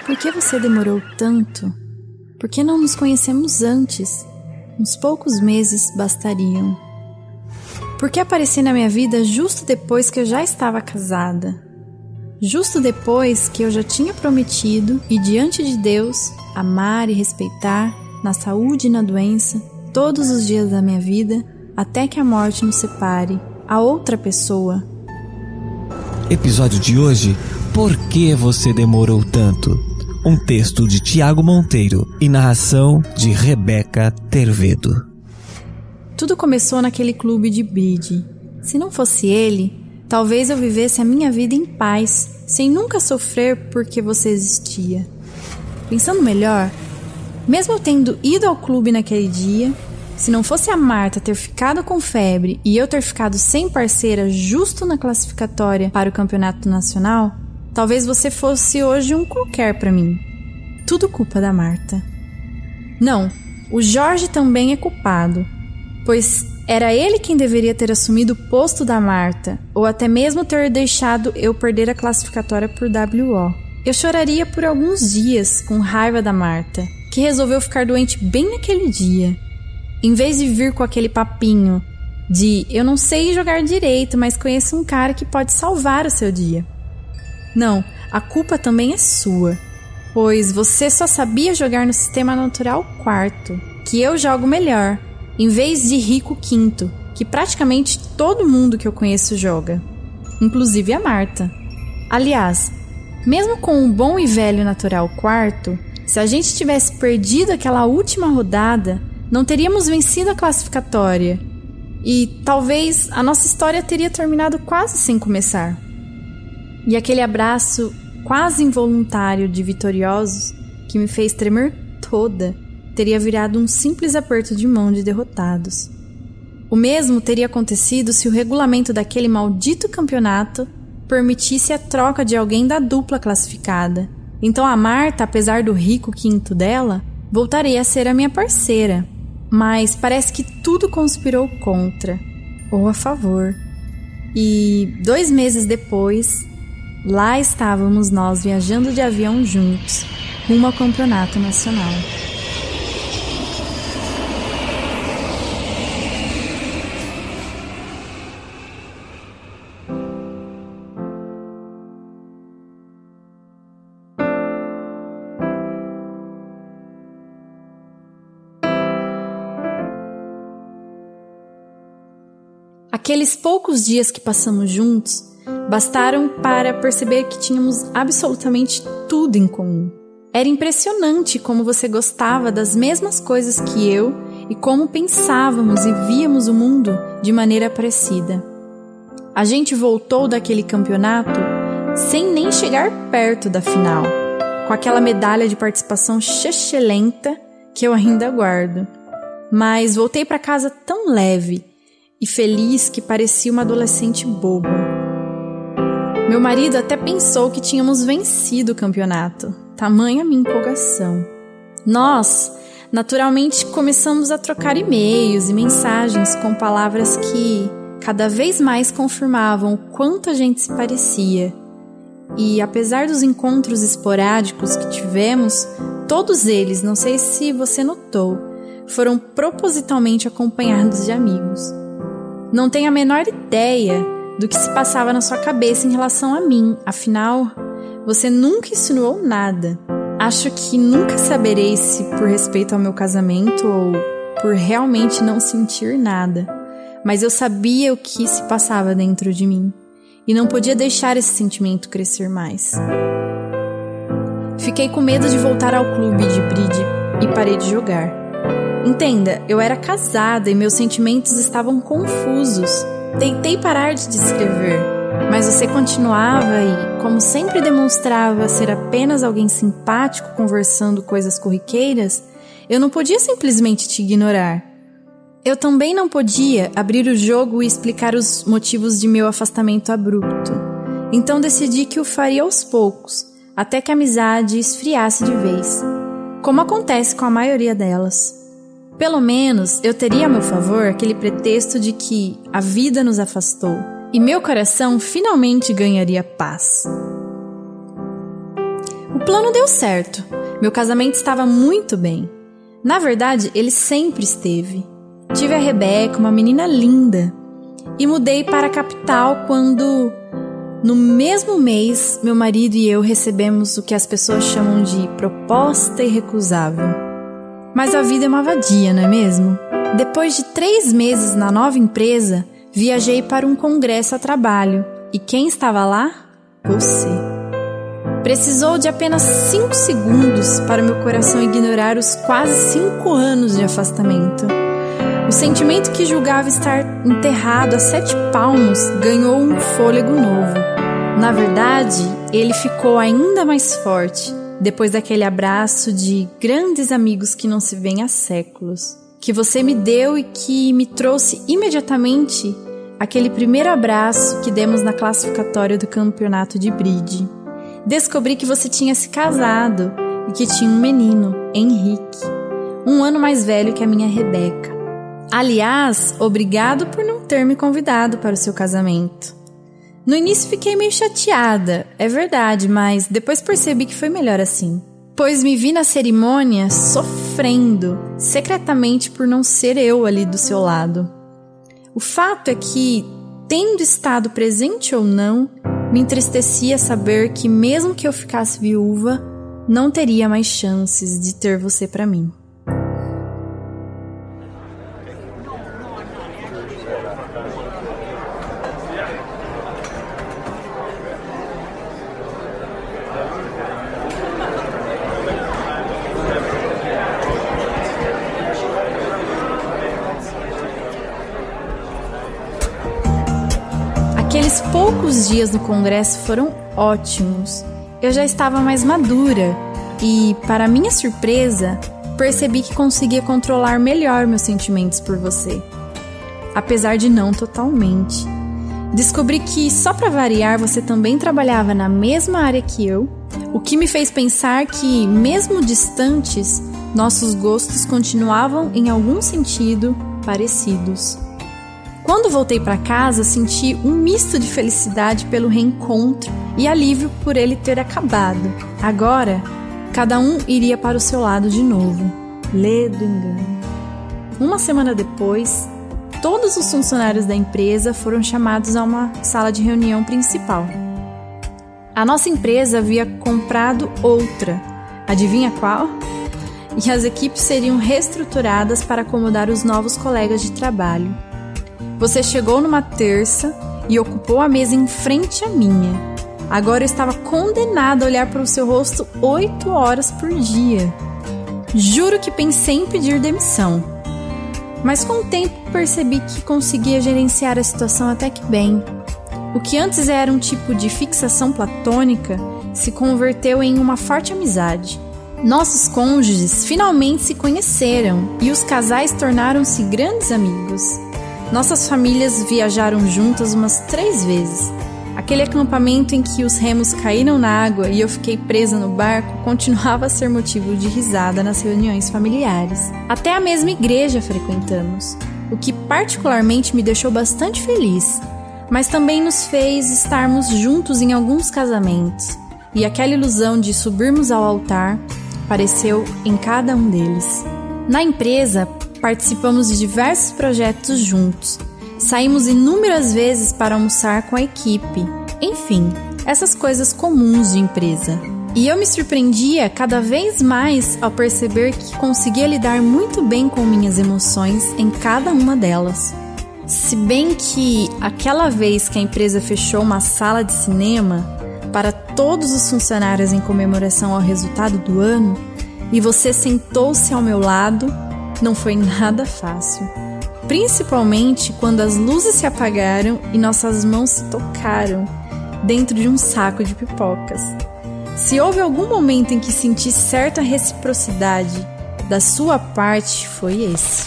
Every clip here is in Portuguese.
Por que você demorou tanto? Por que não nos conhecemos antes? Uns poucos meses bastariam. Por que apareci na minha vida justo depois que eu já estava casada? Justo depois que eu já tinha prometido e diante de Deus amar e respeitar, na saúde e na doença, todos os dias da minha vida, até que a morte nos separe, a outra pessoa. Episódio de hoje: Por que você demorou tanto? Um texto de Tiago Monteiro e narração de Rebeca Tervedo. Tudo começou naquele clube de bridge. Se não fosse ele, talvez eu vivesse a minha vida em paz, sem nunca sofrer porque você existia. Pensando melhor, mesmo eu tendo ido ao clube naquele dia, se não fosse a Marta ter ficado com febre e eu ter ficado sem parceira justo na classificatória para o campeonato nacional, talvez você fosse hoje um qualquer pra mim. Tudo culpa da Marta. Não, o Jorge também é culpado, pois era ele quem deveria ter assumido o posto da Marta, ou até mesmo ter deixado eu perder a classificatória por WO. Eu choraria por alguns dias com raiva da Marta, que resolveu ficar doente bem naquele dia. Em vez de vir com aquele papinho de eu não sei jogar direito, mas conheço um cara que pode salvar o seu dia. Não, a culpa também é sua, pois você só sabia jogar no sistema natural 4, que eu jogo melhor, em vez de rico 5, que praticamente todo mundo que eu conheço joga, inclusive a Marta. Aliás, mesmo com um bom e velho natural 4, se a gente tivesse perdido aquela última rodada, não teríamos vencido a classificatória, e talvez a nossa história teria terminado quase sem começar. E aquele abraço quase involuntário de vitoriosos, que me fez tremer toda, teria virado um simples aperto de mão de derrotados. O mesmo teria acontecido se o regulamento daquele maldito campeonato permitisse a troca de alguém da dupla classificada. Então a Marta, apesar do rico 5 dela, voltaria a ser a minha parceira. Mas parece que tudo conspirou contra, ou a favor. E 2 meses depois, lá estávamos nós viajando de avião juntos, rumo ao campeonato nacional. Aqueles poucos dias que passamos juntos bastaram para perceber que tínhamos absolutamente tudo em comum. Era impressionante como você gostava das mesmas coisas que eu e como pensávamos e víamos o mundo de maneira parecida. A gente voltou daquele campeonato sem nem chegar perto da final, com aquela medalha de participação excelente que eu ainda guardo. Mas voltei para casa tão leve e feliz que parecia uma adolescente boba. Meu marido até pensou que tínhamos vencido o campeonato, tamanha minha empolgação. Nós, naturalmente, começamos a trocar e-mails e mensagens com palavras que cada vez mais confirmavam o quanto a gente se parecia. E apesar dos encontros esporádicos que tivemos, todos eles, não sei se você notou, foram propositalmente acompanhados de amigos. Não tenho a menor ideia do que se passava na sua cabeça em relação a mim, afinal, você nunca insinuou nada. Acho que nunca saberei se por respeito ao meu casamento ou por realmente não sentir nada, mas eu sabia o que se passava dentro de mim e não podia deixar esse sentimento crescer mais. Fiquei com medo de voltar ao clube de bridge e parei de jogar. Entenda, eu era casada e meus sentimentos estavam confusos. Tentei parar de descrever, mas você continuava e, como sempre demonstrava ser apenas alguém simpático conversando coisas corriqueiras, eu não podia simplesmente te ignorar. Eu também não podia abrir o jogo e explicar os motivos de meu afastamento abrupto. Então decidi que o faria aos poucos, até que a amizade esfriasse de vez, como acontece com a maioria delas. Pelo menos eu teria a meu favor aquele pretexto de que a vida nos afastou e meu coração finalmente ganharia paz. O plano deu certo. Meu casamento estava muito bem. Na verdade, ele sempre esteve. Tive a Rebeca, uma menina linda, e mudei para a capital quando, no mesmo mês, meu marido e eu recebemos o que as pessoas chamam de proposta irrecusável. Mas a vida é uma vadia, não é mesmo? Depois de 3 meses na nova empresa, viajei para um congresso a trabalho. E quem estava lá? Você. Precisou de apenas 5 segundos para meu coração ignorar os quase 5 anos de afastamento. O sentimento que julgava estar enterrado a 7 palmos ganhou um fôlego novo. Na verdade, ele ficou ainda mais forte depois daquele abraço de grandes amigos que não se veem há séculos, que você me deu e que me trouxe imediatamente aquele primeiro abraço que demos na classificatória do campeonato de bridge. Descobri que você tinha se casado e que tinha um menino, Henrique, 1 ano mais velho que a minha Rebeca. Aliás, obrigado por não ter me convidado para o seu casamento. No início fiquei meio chateada, é verdade, mas depois percebi que foi melhor assim, pois me vi na cerimônia sofrendo secretamente por não ser eu ali do seu lado. O fato é que, tendo estado presente ou não, me entristecia saber que mesmo que eu ficasse viúva, não teria mais chances de ter você para mim. Aqueles poucos dias no congresso foram ótimos. Eu já estava mais madura e, para minha surpresa, percebi que conseguia controlar melhor meus sentimentos por você. Apesar de não totalmente. Descobri que, só para variar, você também trabalhava na mesma área que eu, o que me fez pensar que, mesmo distantes, nossos gostos continuavam, em algum sentido, parecidos. Quando voltei para casa, senti um misto de felicidade pelo reencontro e alívio por ele ter acabado. Agora, cada um iria para o seu lado de novo. Lê do engano. 1 semana depois, todos os funcionários da empresa foram chamados a uma sala de reunião principal. A nossa empresa havia comprado outra. Adivinha qual? E as equipes seriam reestruturadas para acomodar os novos colegas de trabalho. Você chegou numa terça e ocupou a mesa em frente à minha. Agora eu estava condenada a olhar para o seu rosto 8 horas por dia. Juro que pensei em pedir demissão. Mas com o tempo percebi que conseguia gerenciar a situação até que bem. O que antes era um tipo de fixação platônica se converteu em uma forte amizade. Nossos cônjuges finalmente se conheceram e os casais tornaram-se grandes amigos. Nossas famílias viajaram juntas umas 3 vezes. Aquele acampamento em que os remos caíram na água e eu fiquei presa no barco continuava a ser motivo de risada nas reuniões familiares. Até a mesma igreja frequentamos, o que particularmente me deixou bastante feliz, mas também nos fez estarmos juntos em alguns casamentos, e aquela ilusão de subirmos ao altar apareceu em cada um deles. Na empresa, participamos de diversos projetos juntos. Saímos inúmeras vezes para almoçar com a equipe. Enfim, essas coisas comuns de empresa. E eu me surpreendia cada vez mais ao perceber que conseguia lidar muito bem com minhas emoções em cada uma delas. Se bem que aquela vez que a empresa fechou uma sala de cinema para todos os funcionários em comemoração ao resultado do ano e você sentou-se ao meu lado, não foi nada fácil, principalmente quando as luzes se apagaram e nossas mãos se tocaram dentro de um saco de pipocas. Se houve algum momento em que senti certa reciprocidade da sua parte, foi esse.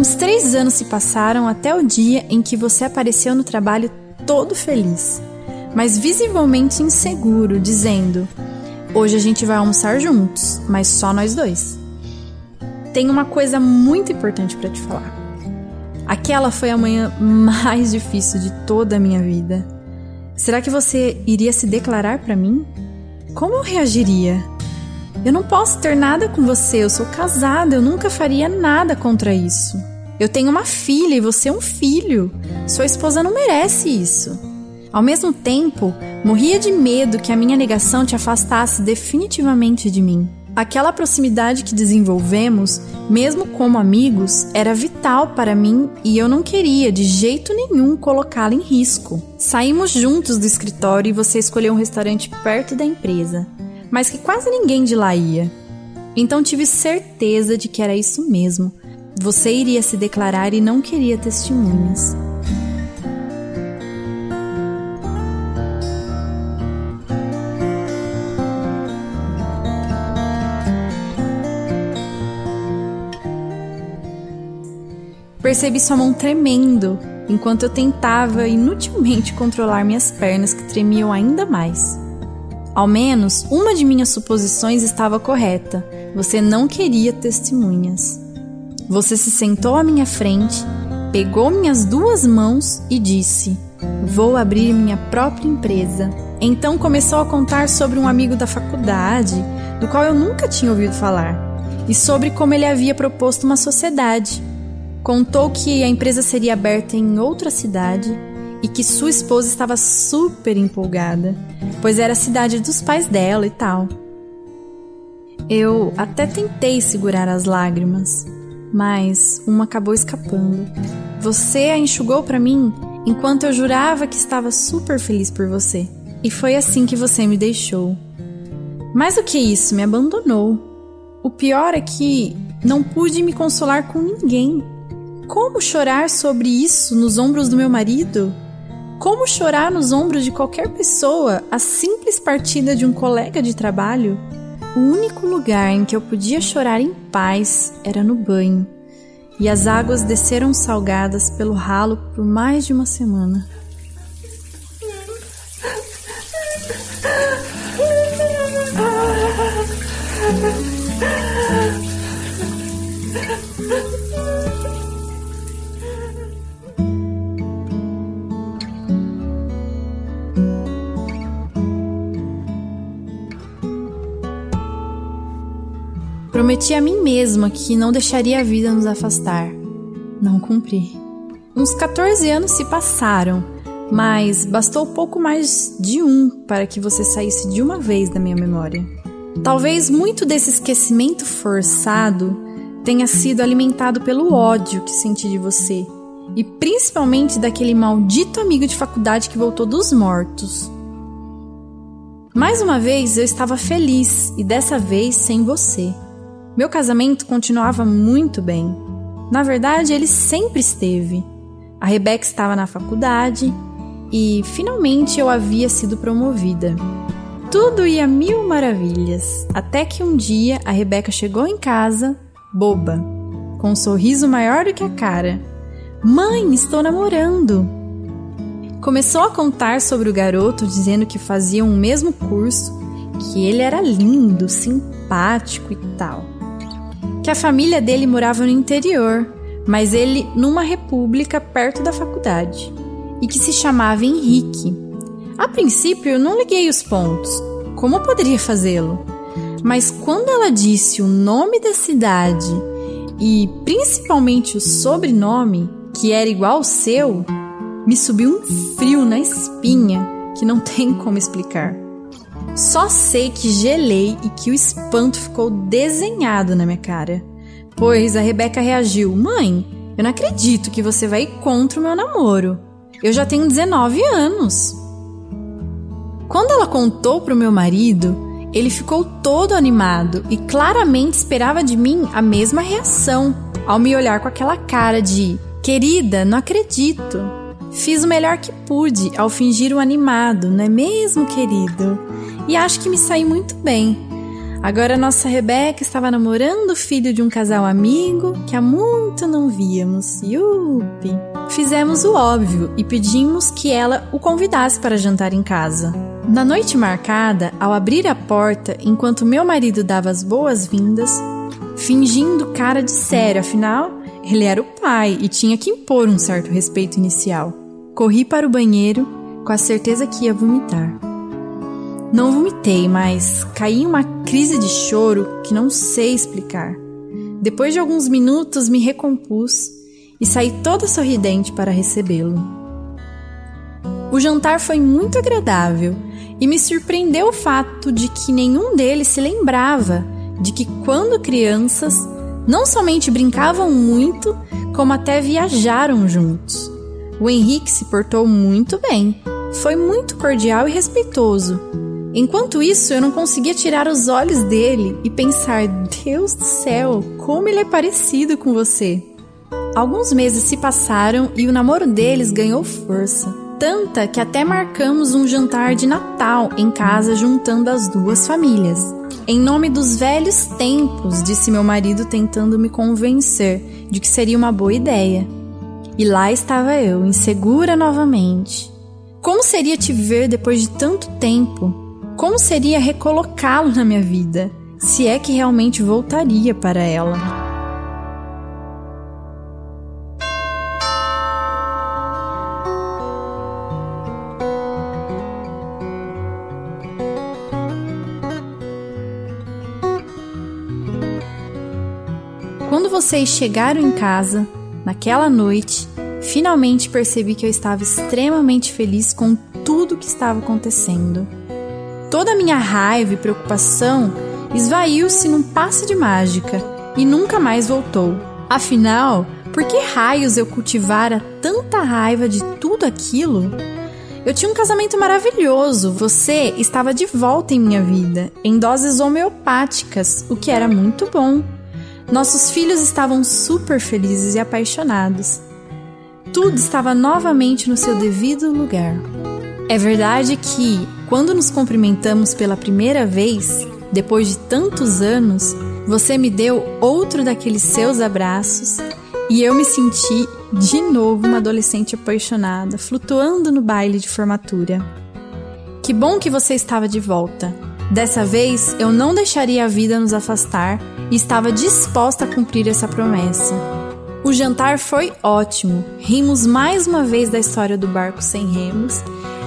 Uns 3 anos se passaram até o dia em que você apareceu no trabalho todo feliz, mas visivelmente inseguro, dizendo: hoje a gente vai almoçar juntos, mas só nós dois. Tenho uma coisa muito importante para te falar. Aquela foi a manhã mais difícil de toda a minha vida. Será que você iria se declarar para mim? Como eu reagiria? Eu não posso ter nada com você, eu sou casada, eu nunca faria nada contra isso. Eu tenho uma filha e você um filho. Sua esposa não merece isso. Ao mesmo tempo, morria de medo que a minha negação te afastasse definitivamente de mim. Aquela proximidade que desenvolvemos, mesmo como amigos, era vital para mim e eu não queria de jeito nenhum colocá-la em risco. Saímos juntos do escritório e você escolheu um restaurante perto da empresa, mas que quase ninguém de lá ia. Então tive certeza de que era isso mesmo. Você iria se declarar e não queria testemunhas. Percebi sua mão tremendo, enquanto eu tentava inutilmente controlar minhas pernas que tremiam ainda mais. Ao menos uma de minhas suposições estava correta. Você não queria testemunhas. Você se sentou à minha frente, pegou minhas 2 mãos e disse: vou abrir minha própria empresa. Então começou a contar sobre um amigo da faculdade, do qual eu nunca tinha ouvido falar, e sobre como ele havia proposto uma sociedade. Contou que a empresa seria aberta em outra cidade e que sua esposa estava super empolgada, pois era a cidade dos pais dela e tal. Eu até tentei segurar as lágrimas, mas uma acabou escapando. Você a enxugou para mim enquanto eu jurava que estava super feliz por você. E foi assim que você me deixou. Mais do que isso, me abandonou. O pior é que não pude me consolar com ninguém. Como chorar sobre isso nos ombros do meu marido? Como chorar nos ombros de qualquer pessoa a simples partida de um colega de trabalho? O único lugar em que eu podia chorar em paz era no banho, e as águas desceram salgadas pelo ralo por mais de uma semana. Prometi a mim mesma que não deixaria a vida nos afastar. Não cumpri. Uns 14 anos se passaram, mas bastou pouco mais de para que você saísse de uma vez da minha memória. Talvez muito desse esquecimento forçado tenha sido alimentado pelo ódio que senti de você, e principalmente daquele maldito amigo de faculdade que voltou dos mortos. Mais uma vez eu estava feliz, e dessa vez sem você. Meu casamento continuava muito bem. Na verdade, ele sempre esteve. A Rebeca estava na faculdade e, finalmente, eu havia sido promovida. Tudo ia 1000 maravilhas, até que um dia a Rebeca chegou em casa, boba, com um sorriso maior do que a cara. Mãe, estou namorando! Começou a contar sobre o garoto, dizendo que faziam o mesmo curso, que ele era lindo, simpático e tal. Que a família dele morava no interior, mas ele numa república perto da faculdade, e que se chamava Henrique. A princípio eu não liguei os pontos, como eu poderia fazê-lo? Mas quando ela disse o nome da cidade e principalmente o sobrenome, que era igual ao seu, me subiu um frio na espinha que não tem como explicar. Só sei que gelei e que o espanto ficou desenhado na minha cara, pois a Rebeca reagiu: mãe, eu não acredito que você vai ir contra o meu namoro. Eu já tenho 19 anos. Quando ela contou para o meu marido, ele ficou todo animado e claramente esperava de mim a mesma reação, ao me olhar com aquela cara de: querida, não acredito. Fiz o melhor que pude ao fingir o animado, não é mesmo, querido? E acho que me saí muito bem. Agora nossa Rebeca estava namorando o filho de um casal amigo que há muito não víamos. Yupi! Fizemos o óbvio e pedimos que ela o convidasse para jantar em casa. Na noite marcada, ao abrir a porta, enquanto meu marido dava as boas-vindas, fingindo cara de sério, afinal, ele era o pai e tinha que impor um certo respeito inicial. Corri para o banheiro com a certeza que ia vomitar. Não vomitei, mas caí em uma crise de choro que não sei explicar. Depois de alguns minutos me recompus e saí toda sorridente para recebê-lo. O jantar foi muito agradável e me surpreendeu o fato de que nenhum deles se lembrava de que quando crianças não somente brincavam muito, como até viajaram juntos. O Henrique se portou muito bem, foi muito cordial e respeitoso. Enquanto isso, eu não conseguia tirar os olhos dele e pensar: Deus do céu, como ele é parecido com você. Alguns meses se passaram e o namoro deles ganhou força. Tanta que até marcamos um jantar de Natal em casa juntando as duas famílias. Em nome dos velhos tempos, disse meu marido tentando me convencer de que seria uma boa ideia. E lá estava eu, insegura novamente. Como seria te ver depois de tanto tempo? Como seria recolocá-lo na minha vida, se é que realmente voltaria para ela? Quando vocês chegaram em casa, naquela noite, finalmente percebi que eu estava extremamente feliz com tudo que estava acontecendo. Toda a minha raiva e preocupação esvaiu-se num passe de mágica e nunca mais voltou. Afinal, por que raios eu cultivara tanta raiva de tudo aquilo? Eu tinha um casamento maravilhoso, você estava de volta em minha vida, em doses homeopáticas, o que era muito bom. Nossos filhos estavam super felizes e apaixonados. Tudo estava novamente no seu devido lugar. É verdade que, quando nos cumprimentamos pela primeira vez, depois de tantos anos, você me deu outro daqueles seus abraços e eu me senti de novo uma adolescente apaixonada, flutuando no baile de formatura. Que bom que você estava de volta. Dessa vez, eu não deixaria a vida nos afastar e estava disposta a cumprir essa promessa. O jantar foi ótimo, rimos mais uma vez da história do barco sem remos.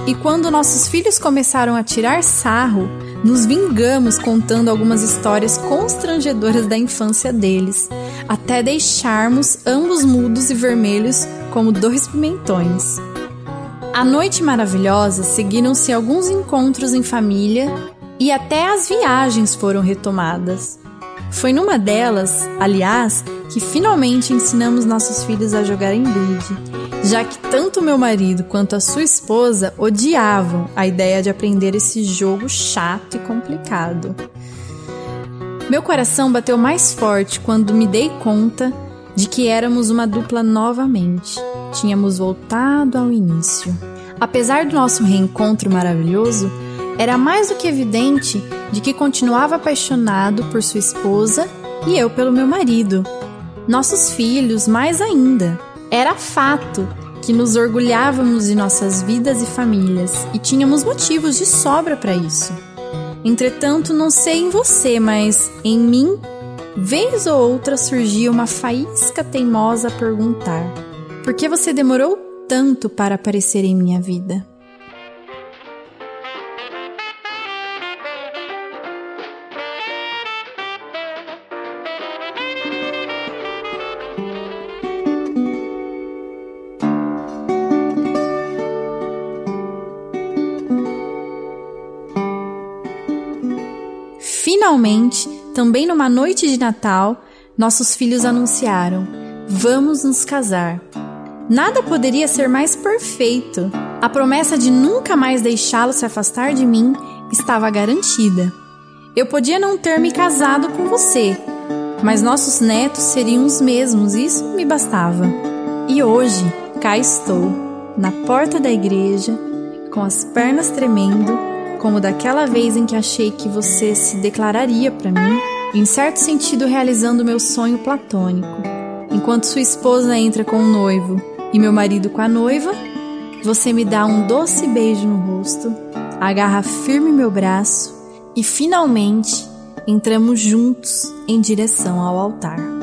E quando nossos filhos começaram a tirar sarro, nos vingamos contando algumas histórias constrangedoras da infância deles, até deixarmos ambos mudos e vermelhos como dois pimentões. À noite maravilhosa seguiram-se alguns encontros em família e até as viagens foram retomadas. Foi numa delas, aliás, que finalmente ensinamos nossos filhos a jogarem bridge, já que tanto meu marido quanto a sua esposa odiavam a ideia de aprender esse jogo chato e complicado. Meu coração bateu mais forte quando me dei conta de que éramos uma dupla novamente. Tínhamos voltado ao início. Apesar do nosso reencontro maravilhoso, era mais do que evidente de que continuava apaixonado por sua esposa e eu pelo meu marido. Nossos filhos, mais ainda. Era fato que nos orgulhávamos de nossas vidas e famílias e tínhamos motivos de sobra para isso. Entretanto, não sei em você, mas em mim, vez ou outra surgia uma faísca teimosa a perguntar: por que você demorou tanto para aparecer em minha vida? Finalmente, também numa noite de Natal, nossos filhos anunciaram: vamos nos casar. Nada poderia ser mais perfeito. A promessa de nunca mais deixá-lo se afastar de mim estava garantida. Eu podia não ter me casado com você, mas nossos netos seriam os mesmos, isso me bastava. E hoje, cá estou, na porta da igreja, com as pernas tremendo, como daquela vez em que achei que você se declararia para mim, em certo sentido realizando meu sonho platônico. Enquanto sua esposa entra com o noivo e meu marido com a noiva, você me dá um doce beijo no rosto, agarra firme meu braço e finalmente entramos juntos em direção ao altar.